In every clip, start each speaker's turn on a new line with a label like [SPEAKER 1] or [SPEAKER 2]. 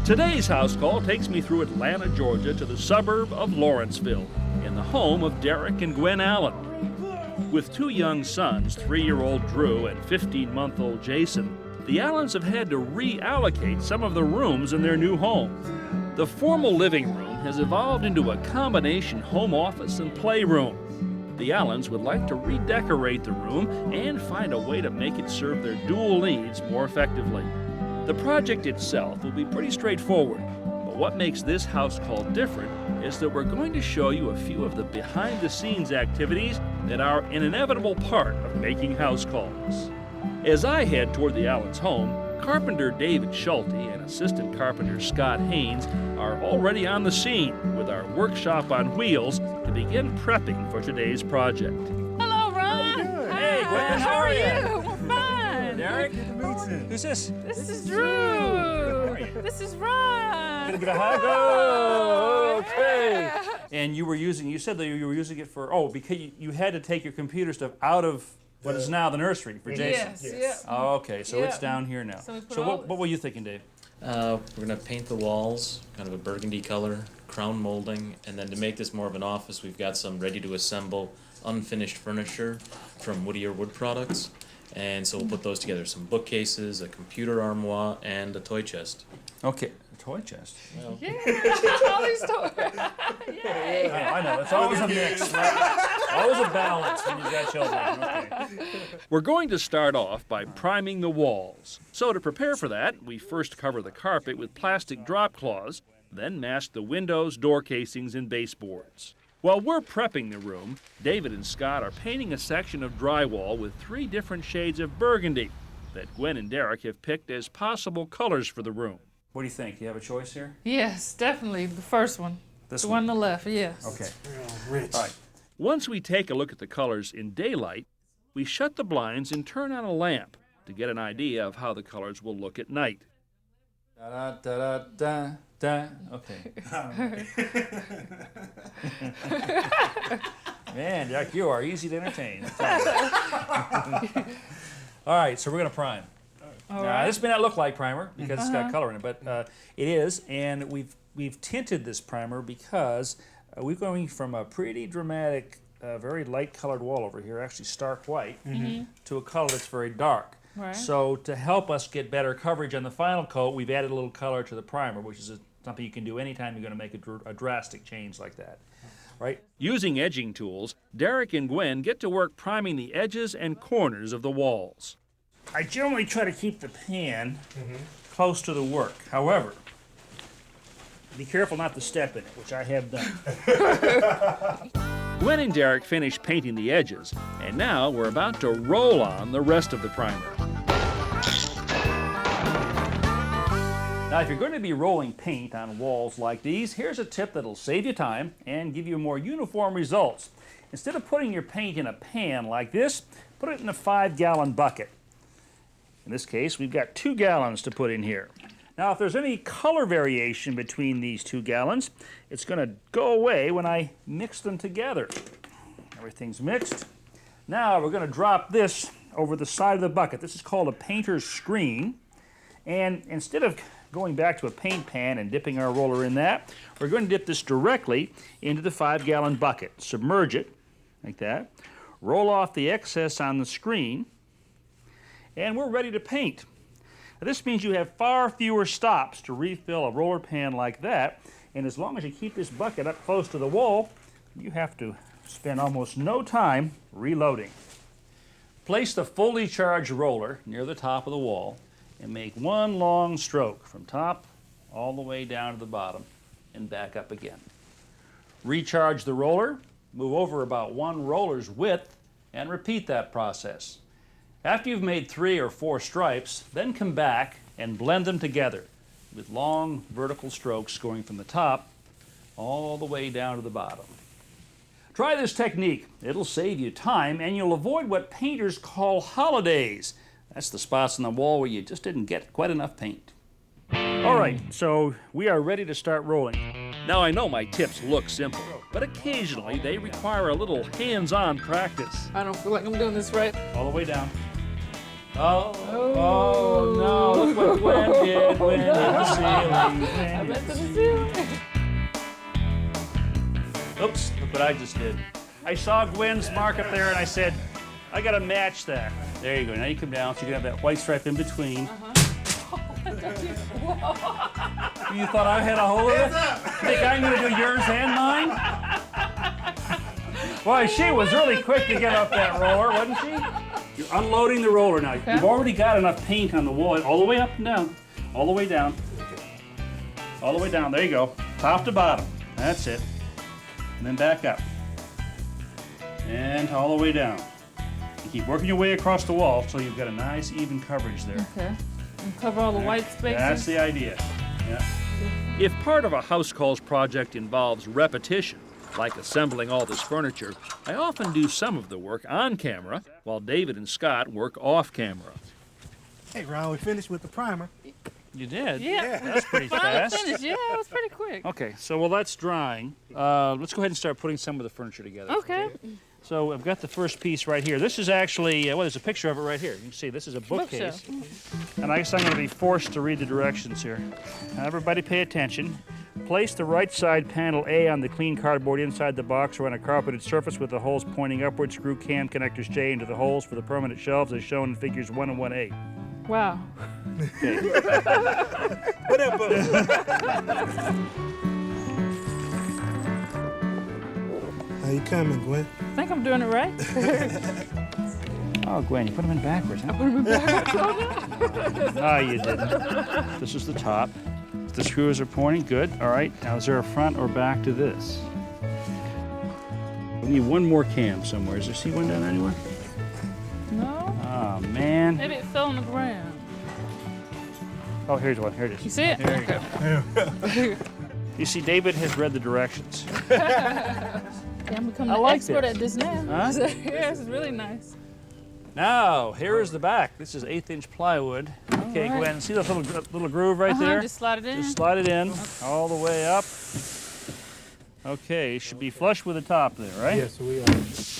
[SPEAKER 1] Today's house call takes me through Atlanta, Georgia to the suburb of Lawrenceville, in the home of Derek and Gwen Allen. With two young sons, 3-year-old Drew and 15-month-old Jason, the Allens have had to reallocate some of the rooms in their new home. The formal living room has evolved into a combination home office and playroom. The Allens would like to redecorate the room and find a way to make it serve their dual needs more effectively. The project itself will be pretty straightforward, but what makes this house call different is that we're going to show you a few of the behind-the-scenes activities that are an inevitable part of making house calls. As I head toward the Allens' home, carpenter David Schulte and assistant carpenter Scott Haynes are already on the scene with our workshop on wheels to begin prepping for today's project.
[SPEAKER 2] Hello, Ron.
[SPEAKER 1] Hey, Gwen, how are you?
[SPEAKER 2] We're fine.
[SPEAKER 1] Derek? Who's this?
[SPEAKER 2] This is Drew. This is Ron.
[SPEAKER 1] Get a hug. Oh, okay. And you said that you were using it for, because you had to take your computer stuff out of what is now the nursery for Jason.
[SPEAKER 2] Yes.
[SPEAKER 1] Oh, okay, so it's down here now. So what were you thinking, Dave?
[SPEAKER 3] We're going to paint the walls, kind of a burgundy color, crown molding, and then to make this more of an office, we've got some ready-to-assemble, unfinished furniture from Whittier Wood Products. And so we'll put those together, some bookcases, a computer armoire, and a toy chest.
[SPEAKER 1] Okay, a toy chest.
[SPEAKER 3] Well,
[SPEAKER 2] Yeah, all these toys. Yay.
[SPEAKER 1] I know, it's always a mix, right? Always a balance when you've got children. Okay. We're going to start off by priming the walls. So to prepare for that, we first cover the carpet with plastic drop cloths, then mask the windows, door casings, and baseboards. While we're prepping the room, David and Scott are painting a section of drywall with 3 different shades of burgundy that Gwen and Derek have picked as possible colors for the room. What do you think? You have a choice here?
[SPEAKER 2] Yes, definitely the first one.
[SPEAKER 1] This
[SPEAKER 2] The one on the left, yes.
[SPEAKER 1] Okay.
[SPEAKER 4] Rich.
[SPEAKER 1] All right. Once we take a look at the colors in daylight, we shut the blinds and turn on a lamp to get an idea of how the colors will look at night. Da-da-da-da-da. Okay. Man, Jack, you are easy to entertain. All right, so we're going to prime.
[SPEAKER 2] All
[SPEAKER 1] Now,
[SPEAKER 2] right.
[SPEAKER 1] this may not look like primer because it's got color in it, but it is, and we've tinted this primer because we're going from a pretty dramatic, very light-colored wall over here, actually stark white, to a color that's very dark.
[SPEAKER 2] Right.
[SPEAKER 1] So to help us get better coverage on the final coat, we've added a little color to the primer, which is something you can do anytime you're going to make a drastic change like that. Right? Using edging tools, Derek and Gwen get to work priming the edges and corners of the walls. I generally try to keep the pan close to the work. However, be careful not to step in it, which I have done. Gwen and Derek finished painting the edges, and now we're about to roll on the rest of the primer. Now, if you're going to be rolling paint on walls like these, here's a tip that'll save you time and give you more uniform results. Instead of putting your paint in a pan like this, put it in a 5-gallon bucket. In this case, we've got 2 gallons to put in here. Now, if there's any color variation between these 2 gallons, it's going to go away when I mix them together. Everything's mixed. Now, we're going to drop this over the side of the bucket. This is called a painter's screen. And instead of going back to a paint pan and dipping our roller in that, we're going to dip this directly into the 5-gallon bucket. Submerge it, like that. Roll off the excess on the screen, and we're ready to paint. Now, this means you have far fewer stops to refill a roller pan like that, and as long as you keep this bucket up close to the wall, you have to spend almost no time reloading. Place the fully charged roller near the top of the wall and make one long stroke from top all the way down to the bottom and back up again. Recharge the roller, move over about 1 roller's width, and repeat that process. After you've made 3 or 4 stripes, then come back and blend them together with long vertical strokes going from the top all the way down to the bottom. Try this technique. It'll save you time and you'll avoid what painters call holidays. That's the spots on the wall where you just didn't get quite enough paint. All right, so we are ready to start rolling. Now, I know my tips look simple, but occasionally they require a little hands-on practice.
[SPEAKER 2] I don't feel like I'm doing this right.
[SPEAKER 1] All the way down. Oh no, look what Gwen did. Gwen hit the ceiling. Gwen hit the ceiling. Oops, look what I just did. I saw Gwen's mark up there and I said, I gotta match that. There you go, now you come down so you can have that white stripe in between. You thought I had a hold of it? Think I'm gonna do yours and mine? Boy, she was really quick to get up that roller, wasn't she? You're unloading the roller now.
[SPEAKER 2] Okay.
[SPEAKER 1] You've already got enough paint on the wall, all the way up and down. All the way down. All the way down, there you go. Top to bottom, that's it. And then back up. And all the way down. You keep working your way across the wall so you've got a nice even coverage there.
[SPEAKER 2] Okay. And cover all the white spaces.
[SPEAKER 1] That's the idea. Yeah. If part of a HouseCalls project involves repetition, like assembling all this furniture, I often do some of the work on camera while David and Scott work off camera.
[SPEAKER 4] Hey, Ron, we finished with the primer.
[SPEAKER 1] You did?
[SPEAKER 2] Yeah.
[SPEAKER 1] That's pretty
[SPEAKER 2] Finally
[SPEAKER 1] fast.
[SPEAKER 2] finished. Yeah, it was pretty quick.
[SPEAKER 1] Okay, so while that's drying, let's go ahead and start putting some of the furniture together.
[SPEAKER 2] Okay.
[SPEAKER 1] So I've got the first piece right here. This is actually, well, there's a picture of it right here. You can see this is a bookcase. And I guess I'm going to be forced to read the directions here. Now, everybody pay attention. Place the right side panel A on the clean cardboard inside the box or on a carpeted surface with the holes pointing upward. Screw cam connectors J into the holes for the permanent shelves as shown in figures 1 and 1A.
[SPEAKER 2] Wow.
[SPEAKER 1] Okay.
[SPEAKER 4] How you coming, Gwen?
[SPEAKER 2] I think I'm doing it right.
[SPEAKER 1] Oh, Gwen, you put them in backwards, huh?
[SPEAKER 2] Put 'em in back.
[SPEAKER 1] Ah, you didn't. This is the top. The screws are pointing, good. All right, now is there a front or back to this? We need one more cam somewhere. Is there, see one down there anywhere?
[SPEAKER 2] No.
[SPEAKER 1] Oh, man.
[SPEAKER 2] Maybe it fell on the ground.
[SPEAKER 1] Oh, here's one, here it is.
[SPEAKER 2] You see it?
[SPEAKER 1] There you go. You see, David has read the directions.
[SPEAKER 2] Yeah, I'm becoming
[SPEAKER 1] I
[SPEAKER 2] an
[SPEAKER 1] like
[SPEAKER 2] expert
[SPEAKER 1] this.
[SPEAKER 2] at this now.
[SPEAKER 1] Huh?
[SPEAKER 2] Yeah, this is really nice.
[SPEAKER 1] Now, here is the back. This is 1/8" plywood. Okay,
[SPEAKER 2] right.
[SPEAKER 1] Gwen, see the little groove right there?
[SPEAKER 2] Just slide it in.
[SPEAKER 1] Just slide it in all the way up. Okay, should be flush with the top there, right?
[SPEAKER 4] Yes, we are.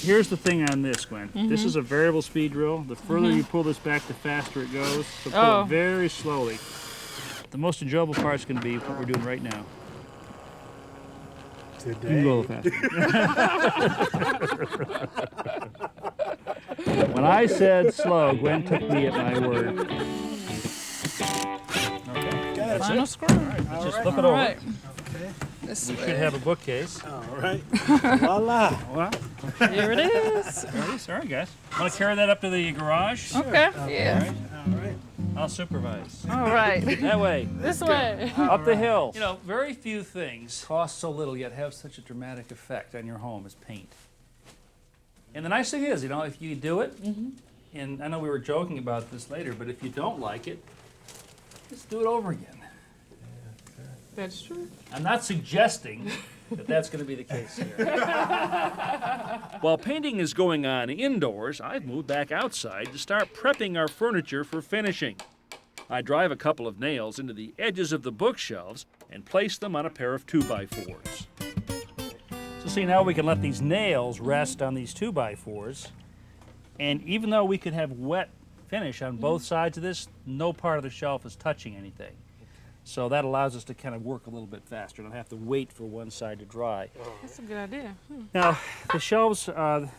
[SPEAKER 1] Here's the thing on this, Gwen. This is a variable speed drill. The further you pull this back, the faster it goes. So pull it very slowly. The most enjoyable part is going to be what we're doing right now. You can go a little faster. When I said slow, Gwen took me at my word. Okay, that's
[SPEAKER 2] Final
[SPEAKER 1] it.
[SPEAKER 2] screw.
[SPEAKER 1] Let's just flip it over.
[SPEAKER 2] Right.
[SPEAKER 4] This
[SPEAKER 1] We should have a bookcase.
[SPEAKER 4] All right. Voila.
[SPEAKER 1] Well,
[SPEAKER 2] Here it is.
[SPEAKER 1] there it is. All right, guys. Want to carry that up to the garage?
[SPEAKER 2] Okay. Yeah.
[SPEAKER 4] All right.
[SPEAKER 1] I'll supervise.
[SPEAKER 2] All right.
[SPEAKER 1] That way.
[SPEAKER 2] This way.
[SPEAKER 1] Up the hill. You know, very few things cost so little yet have such a dramatic effect on your home as paint. And the nice thing is, you know, if you do it, and I know we were joking about this later, but if you don't like it, just do it over again.
[SPEAKER 2] That's true.
[SPEAKER 1] I'm not suggesting that that's going to be the case here. While painting is going on indoors, I've moved back outside to start prepping our furniture for finishing. I drive a couple of nails into the edges of the bookshelves and place them on a pair of 2x4s. So see, now we can let these nails rest on these 2x4s, and even though we could have wet finish on both sides of this, no part of the shelf is touching anything. So that allows us to kind of work a little bit faster, and not have to wait for one side to dry.
[SPEAKER 2] That's a good idea.
[SPEAKER 1] Now, the shelves,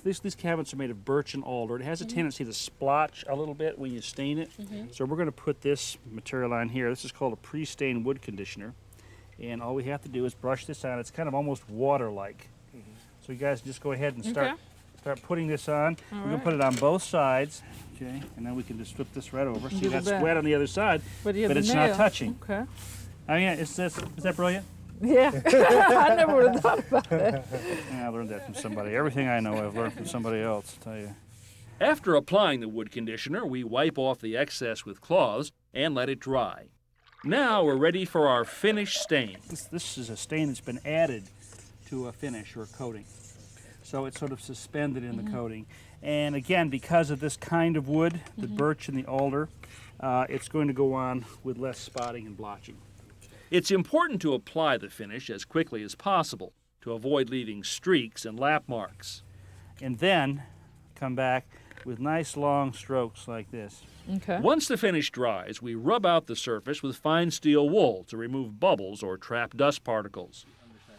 [SPEAKER 1] these cabinets are made of birch and alder. It has a tendency to splotch a little bit when you stain it. So we're going to put this material on here. This is called a pre-stained wood conditioner. And all we have to do is brush this on. It's kind of almost water-like. So you guys just go ahead and start putting this on. We're going to put it on both sides. Okay, and then we can just flip this right over. See, that's wet on the other side, but it's not touching.
[SPEAKER 2] Okay.
[SPEAKER 1] Oh yeah, is that brilliant?
[SPEAKER 2] Yeah. I never would have thought about that.
[SPEAKER 1] Yeah, I learned that from somebody. Everything I know I've learned from somebody else, I'll tell you. After applying the wood conditioner, we wipe off the excess with cloths and let it dry. Now we're ready for our finish stain. This is a stain that's been added to a finish or a coating. So it's sort of suspended in the coating. And again, because of this kind of wood, the birch and the alder, it's going to go on with less spotting and blotching. It's important to apply the finish as quickly as possible to avoid leaving streaks and lap marks. And then come back with nice long strokes like this.
[SPEAKER 2] Okay.
[SPEAKER 1] Once the finish dries, we rub out the surface with fine steel wool to remove bubbles or trap dust particles.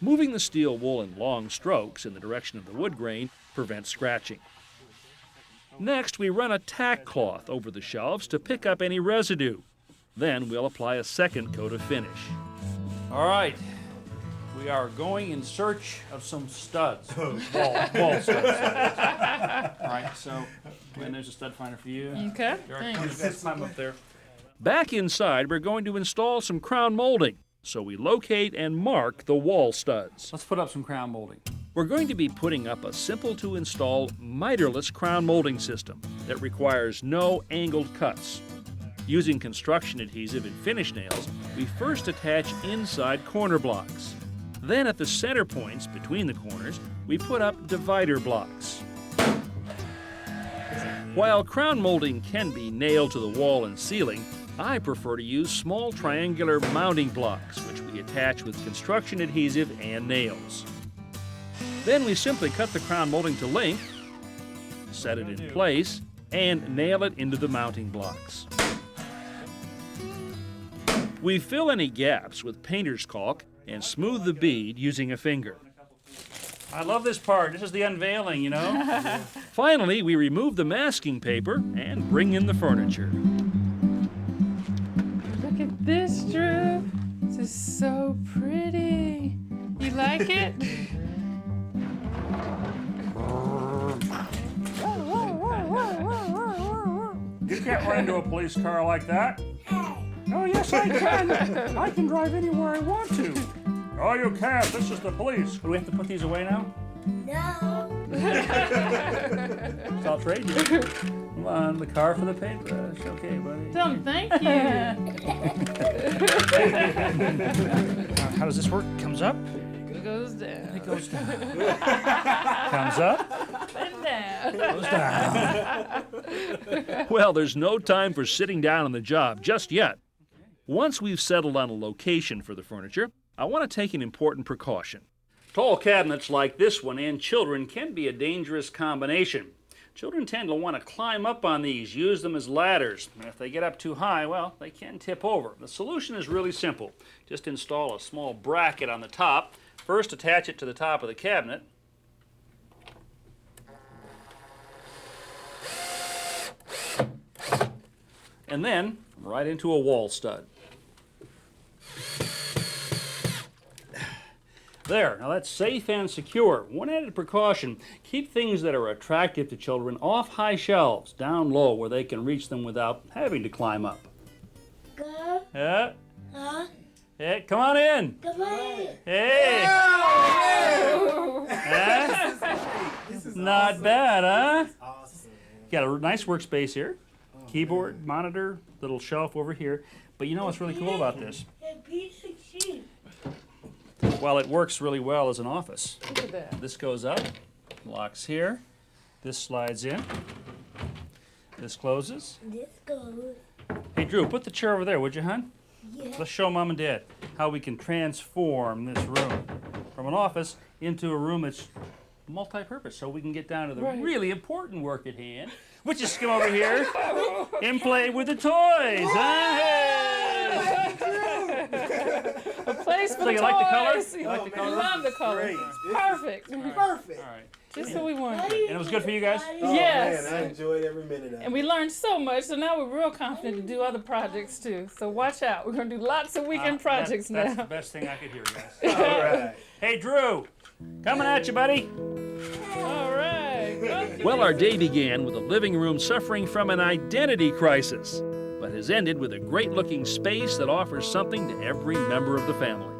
[SPEAKER 1] Moving the steel wool in long strokes in the direction of the wood grain prevents scratching. Next, we run a tack cloth over the shelves to pick up any residue. Then we'll apply a second coat of finish. All right, we are going in search of some studs. Wall studs. All right, so Gwen, there's a stud finder for you.
[SPEAKER 2] Okay.
[SPEAKER 1] Derek,
[SPEAKER 2] Thanks.
[SPEAKER 1] you guys climb up there. Back inside, we're going to install some crown molding. So we locate and mark the wall studs. Let's put up some crown molding. We're going to be putting up a simple-to-install miterless crown molding system that requires no angled cuts. Using construction adhesive and finish nails, we first attach inside corner blocks. Then at the center points between the corners, we put up divider blocks. While crown molding can be nailed to the wall and ceiling, I prefer to use small triangular mounting blocks, which we attach with construction adhesive and nails. Then we simply cut the crown molding to length, set it in place, and nail it into the mounting blocks. We fill any gaps with painter's caulk and smooth the bead using a finger. I love this part. This is the unveiling, you know? Finally, we remove the masking paper and bring in the furniture.
[SPEAKER 2] Look at this, Drew. This is so pretty. You like it?
[SPEAKER 1] You can't run into a police car like that. Oh, yes, I can. I can drive anywhere I want to. Oh, you can't. This is the police. Do we have to put these away now?
[SPEAKER 5] No.
[SPEAKER 1] So I'll trade you. Come on, the car for the paintbrush. Okay, buddy.
[SPEAKER 2] Tell them thank you.
[SPEAKER 1] How does this work? Comes up?
[SPEAKER 2] It goes down.
[SPEAKER 1] It goes down. Comes up?
[SPEAKER 2] And down.
[SPEAKER 1] Goes down. Well, there's no time for sitting down on the job just yet. Once we've settled on a location for the furniture, I want to take an important precaution. Tall cabinets like this one and children can be a dangerous combination. Children tend to want to climb up on these, use them as ladders. And if they get up too high, well, they can tip over. The solution is really simple. Just install a small bracket on the top. First, attach it to the top of the cabinet. And then, right into a wall stud. There, now that's safe and secure. One added precaution, keep things that are attractive to children off high shelves, down low where they can reach them without having to climb up.
[SPEAKER 5] Go.
[SPEAKER 1] Yeah,
[SPEAKER 5] Huh?
[SPEAKER 1] hey, come on in.
[SPEAKER 5] Come on.
[SPEAKER 1] Hey. Huh? Not bad, huh?
[SPEAKER 4] Awesome.
[SPEAKER 1] Got a nice workspace here. Keyboard, monitor, little shelf over here. But you know what's really cool about this?
[SPEAKER 5] A piece of sheep.
[SPEAKER 1] Well, it works really well as an office.
[SPEAKER 2] Look at that.
[SPEAKER 1] This goes up, locks here. This slides in. This closes.
[SPEAKER 5] This goes.
[SPEAKER 1] Hey, Drew, put the chair over there, would you, hon?
[SPEAKER 5] Yeah.
[SPEAKER 1] Let's show Mom and Dad how we can transform this room from an office into a room that's multi-purpose, so we can get down to the
[SPEAKER 2] Right.
[SPEAKER 1] really important work at hand, which is come over here and play with the toys. Huh? Hey!
[SPEAKER 2] A place for
[SPEAKER 1] So
[SPEAKER 2] the
[SPEAKER 1] you like the color?
[SPEAKER 2] toys.
[SPEAKER 1] You like the
[SPEAKER 2] I
[SPEAKER 1] color?
[SPEAKER 2] love the color.
[SPEAKER 4] Great.
[SPEAKER 2] Perfect.
[SPEAKER 4] Perfect.
[SPEAKER 1] All right.
[SPEAKER 2] Just what we wanted.
[SPEAKER 1] And it was good for you guys?
[SPEAKER 4] Oh,
[SPEAKER 2] Yes.
[SPEAKER 4] man, I enjoyed every minute of it.
[SPEAKER 2] And we learned so much, so now we're real confident to do other projects too. So watch out. We're going to do lots of weekend projects
[SPEAKER 1] That's the
[SPEAKER 2] now.
[SPEAKER 1] best thing I could hear, guys.
[SPEAKER 4] All right.
[SPEAKER 1] Hey, Drew, coming at you, buddy.
[SPEAKER 2] All right.
[SPEAKER 1] Well, our day began with a living room suffering from an identity crisis, but has ended with a great-looking space that offers something to every member of the family.